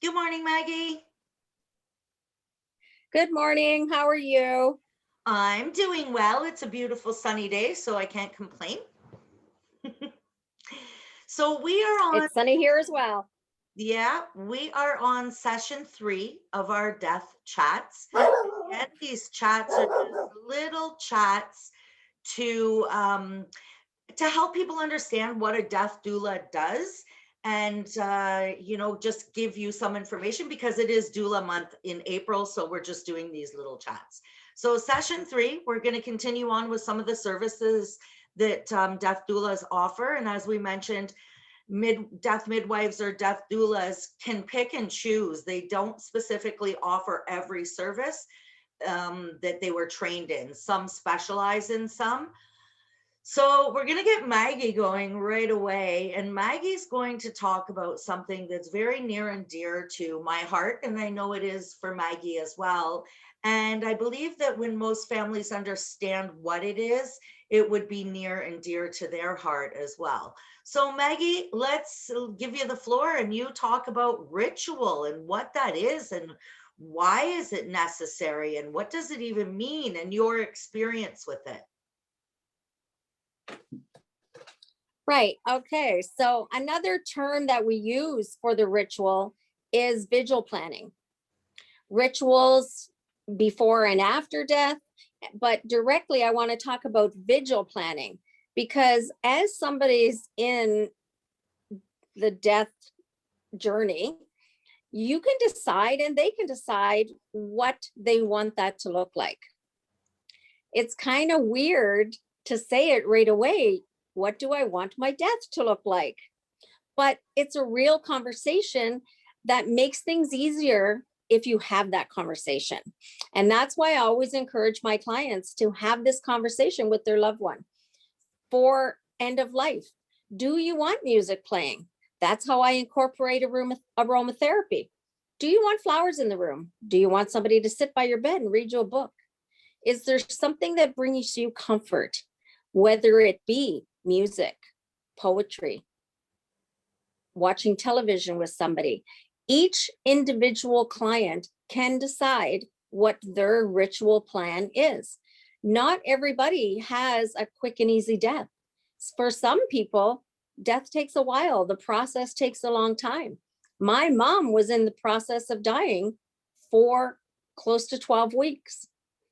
Good morning, Maggie. Good morning. How are you? I'm doing well. It's a beautiful sunny day, so I can't complain. So we are on, It's sunny here as well. we are on session 3 of our death chats. And these chats are just little chats to help people understand what a death doula does, and just give you some information, because it is doula month in April, so we're just doing these little chats. So session 3, we're going to continue on with some of the services that death doulas offer. And as we mentioned, death midwives or death doulas can pick and choose. They don't specifically offer every service that they were trained in. Some specialize in some. So we're going to get Maggie going right away. And Maggie's going to talk about something that's very near and dear to my heart. And I know it is for Maggie as well. And I believe that when most families understand what it is, it would be near and dear to their heart as well. So Maggie, let's give you the floor and you talk about ritual and what that is and why is it necessary and what does it even mean and your experience with it. Right. Okay. So another term that we use for the ritual is vigil planning. Rituals before and after death, but directly I want to talk about vigil planning, because as somebody's in the death journey, you can decide and they can decide what they want that to look like. It's kind of weird to say it right away. What do I want my death to look like? But it's a real conversation that makes things easier if you have that conversation. And that's why I always encourage my clients to have this conversation with their loved one for end of life. Do you want music playing? That's how I incorporate aromatherapy. Do you want flowers in the room? Do you want somebody to sit by your bed and read you a book? Is there something that brings you comfort, whether it be music, poetry, watching television with somebody? Each individual client can decide what their ritual plan is. Not everybody has a quick and easy death. For some people, death takes a while. The process takes a long time. My mom was in the process of dying for close to 12 weeks.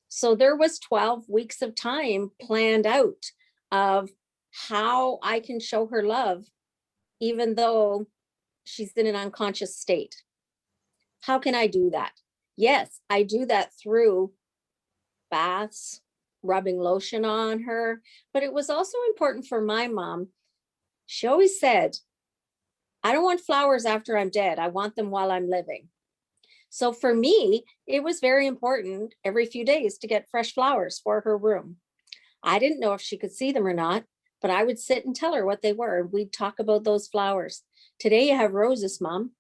So there was 12 weeks of time planned out of how I can show her love, even though she's in an unconscious state. How can I do that? Yes, I do that through baths, rubbing lotion on her, but it was also important for my mom. She always said, I don't want flowers after I'm dead. I want them while I'm living. So for me, it was very important every few days to get fresh flowers for her room. I didn't know if she could see them or not, but I would sit and tell her what they were. We'd talk about those flowers. Today you have roses, Mom.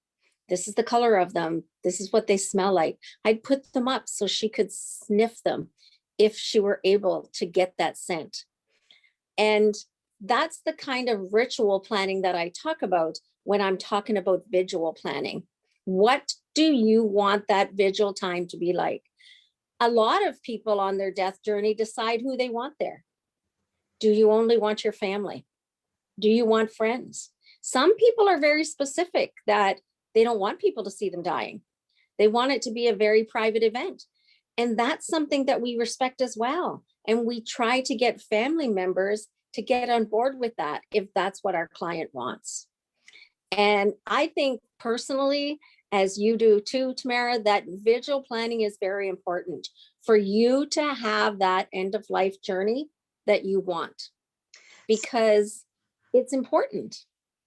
This is the color of them. This is what they smell like. I'd put them up so she could sniff them if she were able to get that scent. And that's the kind of ritual planning that I talk about when I'm talking about vigil planning. What do you want that vigil time to be like? A lot of people on their death journey decide who they want there. Do you only want your family? Do you want friends? Some people are very specific that they don't want people to see them dying. They want it to be a very private event. And that's something that we respect as well. And we try to get family members to get on board with that if that's what our client wants. And I think personally, as you do too, Tamara, that vigil planning is very important for you to have that end of life journey that you want, because it's important.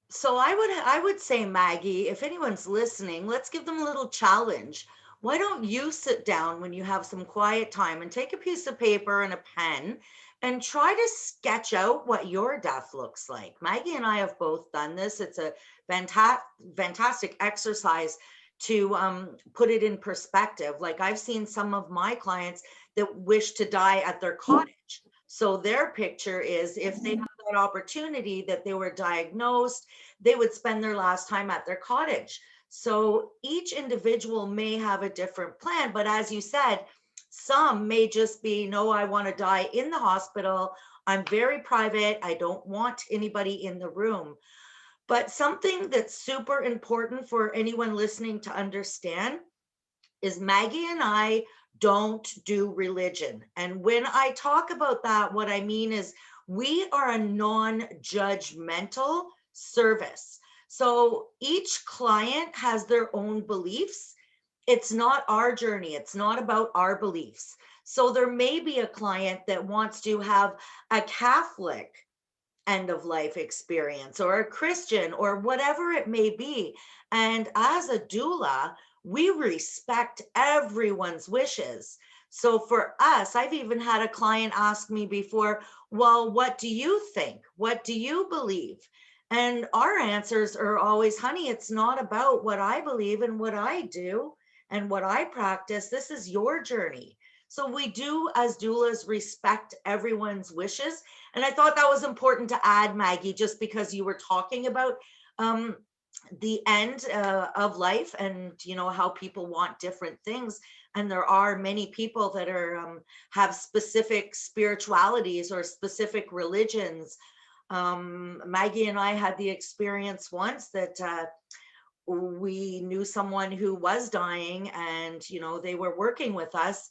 So I would say, Maggie, if anyone's listening, let's give them a little challenge. Why don't you sit down when you have some quiet time and take a piece of paper and a pen and try to sketch out what your death looks like? Maggie and I have both done this. It's a fantastic exercise to put it in perspective. Like, I've seen some of my clients that wish to die at their cottage. So their picture is, if they have that opportunity that they were diagnosed, they would spend their last time at their cottage. So each individual may have a different plan, but as you said, some may just be, no, I want to die in the hospital. I'm very private. I don't want anybody in the room. But something that's super important for anyone listening to understand is Maggie and I don't do religion. And when I talk about that, what I mean is we are a non-judgmental service. So each client has their own beliefs. It's not our journey. It's not about our beliefs. So there may be a client that wants to have a Catholic end of life experience or a Christian or whatever it may be. And as a doula, we respect everyone's wishes. So for us, I've even had a client ask me before, well, what do you think? What do you believe? And our answers are always, honey, it's not about what I believe and what I do and what I practice. This is your journey. So we do, as doulas, respect everyone's wishes. And I thought that was important to add, Maggie, just because you were talking about um, the end of life and how people want different things. And there are many people that are have specific spiritualities or specific religions. Maggie and I had the experience once that we knew someone who was dying, and they were working with us,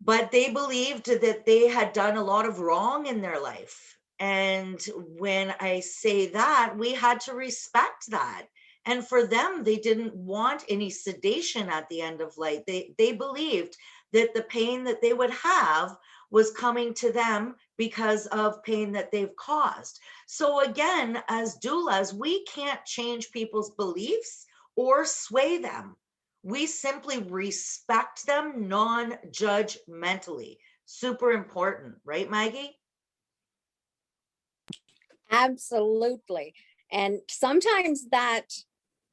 but they believed that they had done a lot of wrong in their life. And when I say that, we had to respect that. And for them, they didn't want any sedation at the end of life. They believed that the pain that they would have was coming to them because of pain that they've caused. So again, as doulas, we can't change people's beliefs or sway them. We simply respect them non-judgmentally. Super important, right, Maggie? Absolutely. And sometimes that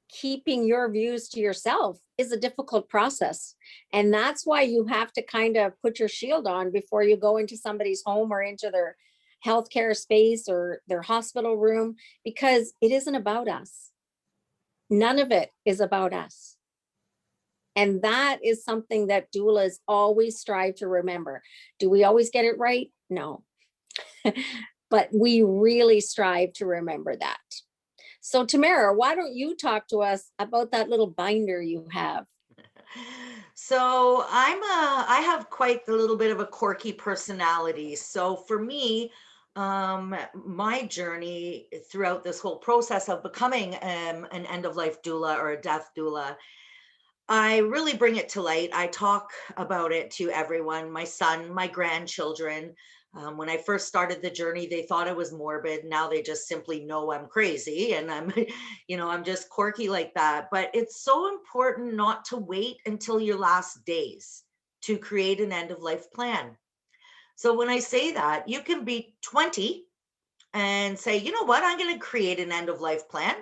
keeping your views to yourself is a difficult process. And that's why you have to kind of put your shield on before you go into somebody's home or into their healthcare space or their hospital room, because it isn't about us. None of it is about us. And that is something that doulas always strive to remember. Do we always get it right? No. But we really strive to remember that. So Tamara, why don't you talk to us about that little binder you have? So I have quite a little bit of a quirky personality. So for me, my journey throughout this whole process of becoming an end of life doula or a death doula, I really bring it to light. I talk about it to everyone, my son, my grandchildren. When I first started the journey, they thought it was morbid. Now they just simply know I'm crazy and I'm, I'm just quirky like that. But it's so important not to wait until your last days to create an end of life plan. So when I say that, you can be 20 and say, you know what, I'm going to create an end of life plan.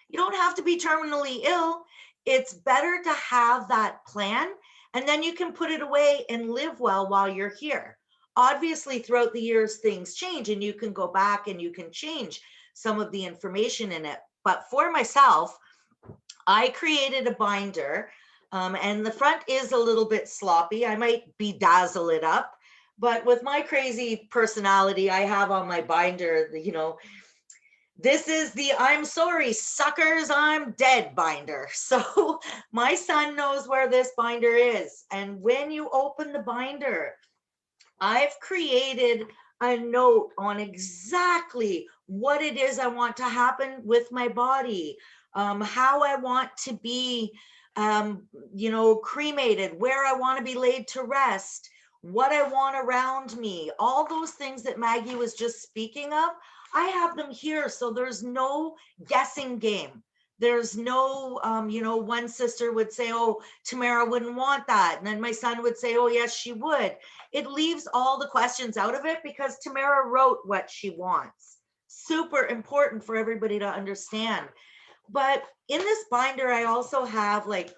You don't have to be terminally ill. It's better to have that plan, and then you can put it away and live well while you're here. Obviously, throughout the years, things change, and you can go back and you can change some of the information in it. But for myself, I created a binder, and the front is a little bit sloppy. I might bedazzle it up. But with my crazy personality, I have on my binder, this is the I'm sorry, suckers, I'm dead binder. So my son knows where this binder is. And when you open the binder, I've created a note on exactly what it is I want to happen with my body, how I want to be, cremated, where I want to be laid to rest, what I want around me, all those things that Maggie was just speaking of. I have them here. So there's no guessing game. There's no, one sister would say, oh, Tamara wouldn't want that. And then my son would say, oh, yes, she would. It leaves all the questions out of it because Tamara wrote what she wants. Super important for everybody to understand. But in this binder, I also have like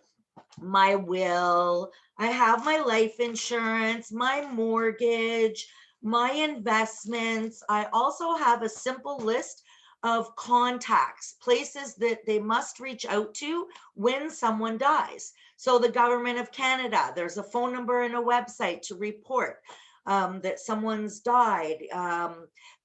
my will, I have my life insurance, my mortgage, my investments. I also have a simple list of contacts, places that they must reach out to when someone dies. So the government of Canada, there's a phone number and a website to report that someone's died.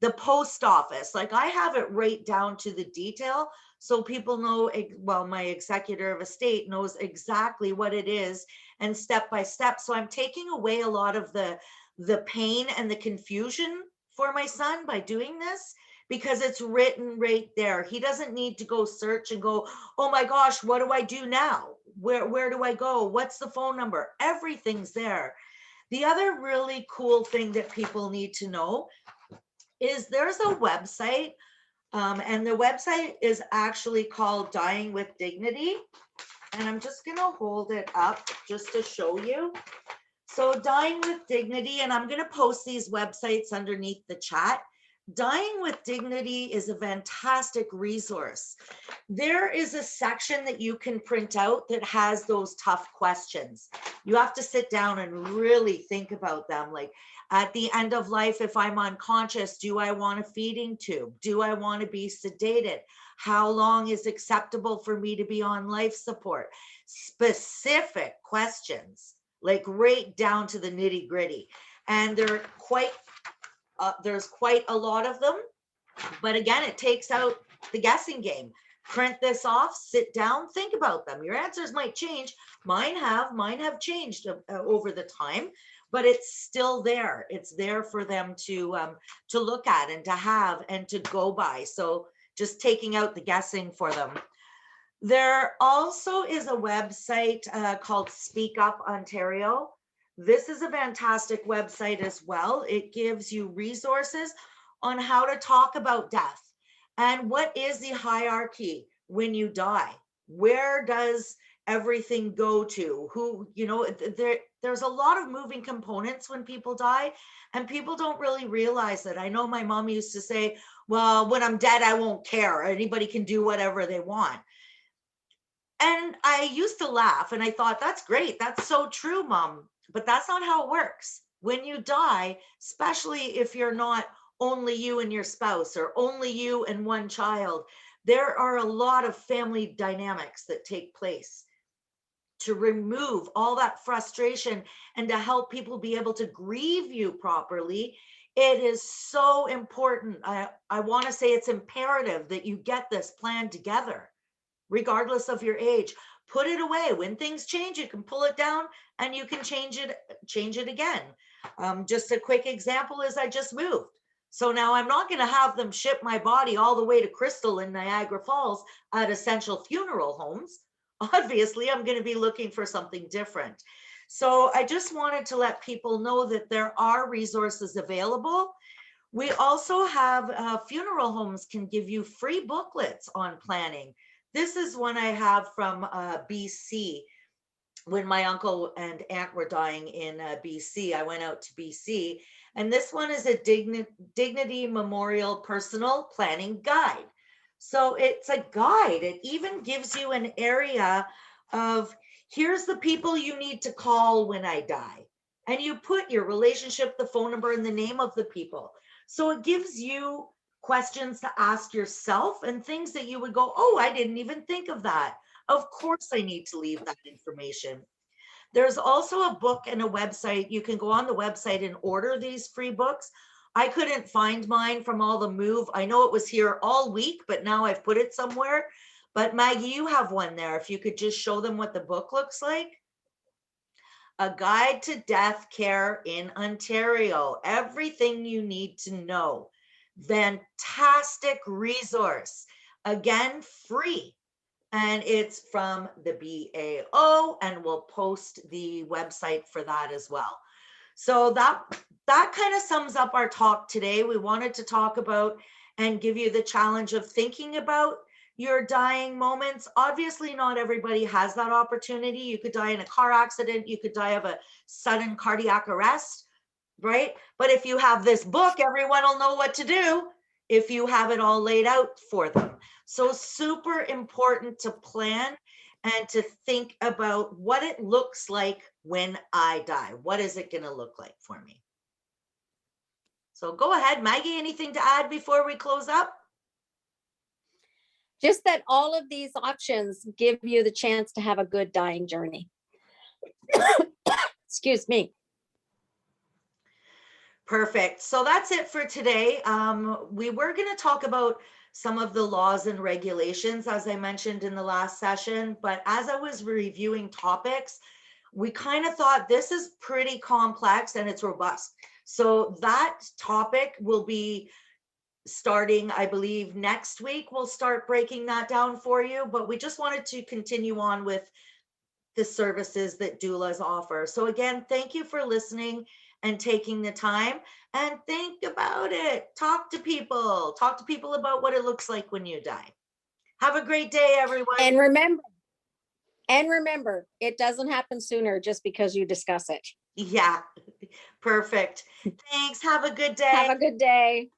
The post office, like I have it right down to the detail, so people know, well, my executor of estate knows exactly what it is and step by step. So I'm taking away a lot of the pain and the confusion for my son by doing this, because it's written right there. He doesn't need to go search and go, oh my gosh, what do I do now? Where do I go? What's the phone number? Everything's there. The other really cool thing that people need to know is there's a website, and the website is actually called Dying with Dignity. And I'm just going to hold it up just to show you. So Dying with Dignity, and I'm going to post these websites underneath the chat. Dying with Dignity is a fantastic resource. There is a section that you can print out that has those tough questions. You have to sit down and really think about them. Like, at the end of life, if I'm unconscious, do I want a feeding tube? Do I want to be sedated? How long is acceptable for me to be on life support? Specific questions, like right down to the nitty gritty. And there's quite a lot of them. But again, it takes out the guessing game. Print this off, sit down, think about them. Your answers might change. Mine have changed over the time, but it's still there. It's there for them to look at and to have and to go by. So just taking out the guessing for them. There also is a website called Speak Up Ontario. This is a fantastic website as well. It gives you resources on how to talk about death and what is the hierarchy when you die. Where does everything go to? Who, there's a lot of moving components when people die, and people don't really realize that. I know my mom used to say, well, when I'm dead, I won't care. Anybody can do whatever they want. And I used to laugh and I thought, that's great. That's so true, Mom. But that's not how it works. When you die, especially if you're not only you and your spouse or only you and one child, there are a lot of family dynamics that take place to remove all that frustration and to help people be able to grieve you properly. It is so important. I want to say it's imperative that you get this plan together regardless of your age. Put it away. When things change, you can pull it down and you can change it again. Just a quick example is I just moved. So now I'm not going to have them ship my body all the way to Crystal in Niagara Falls at Essential Funeral Homes. Obviously, I'm going to be looking for something different. So I just wanted to let people know that there are resources available. We also have funeral homes can give you free booklets on planning. This is one I have from BC. When my uncle and aunt were dying in BC, I went out to BC. And this one is a Dignity Memorial Personal Planning Guide. So it's a guide. It even gives you an area of, here's the people you need to call when I die. And you put your relationship, the phone number, and the name of the people. So it gives you questions to ask yourself and things that you would go, oh, I didn't even think of that. Of course, I need to leave that information. There's also a book and a website. You can go on the website and order these free books. I couldn't find mine from all the move. I know it was here all week, but now I've put it somewhere. But Maggie, you have one there. If you could just show them what the book looks like. A Guide to Death Care in Ontario. Everything you need to know. Fantastic resource. Again, free. And it's from the BAO, and we'll post the website for that as well. So that kind of sums up our talk today. We wanted to talk about and give you the challenge of thinking about your dying moments. Obviously, not everybody has that opportunity. You could die in a car accident. You could die of a sudden cardiac arrest, right? But if you have this book, everyone will know what to do if you have it all laid out for them. So super important to plan and to think about what it looks like when I die. What is it going to look like for me? So go ahead, Maggie, anything to add before we close up? just that all of these options give you the chance to have a good dying journey. Excuse me. Perfect. So that's it for today. We were going to talk about some of the laws and regulations, as I mentioned in the last session. But as I was reviewing topics, we kind of thought this is pretty complex and it's robust. So that topic will be starting, I believe, next week. We'll start breaking that down for you. But we just wanted to continue on with the services that doulas offer. So again, thank you for listening and taking the time, and think about it. Talk to people. Talk to people about what it looks like when you die. Have a great day, everyone. And remember, it doesn't happen sooner just because you discuss it. Yeah, perfect. Thanks. Have a good day. Have a good day.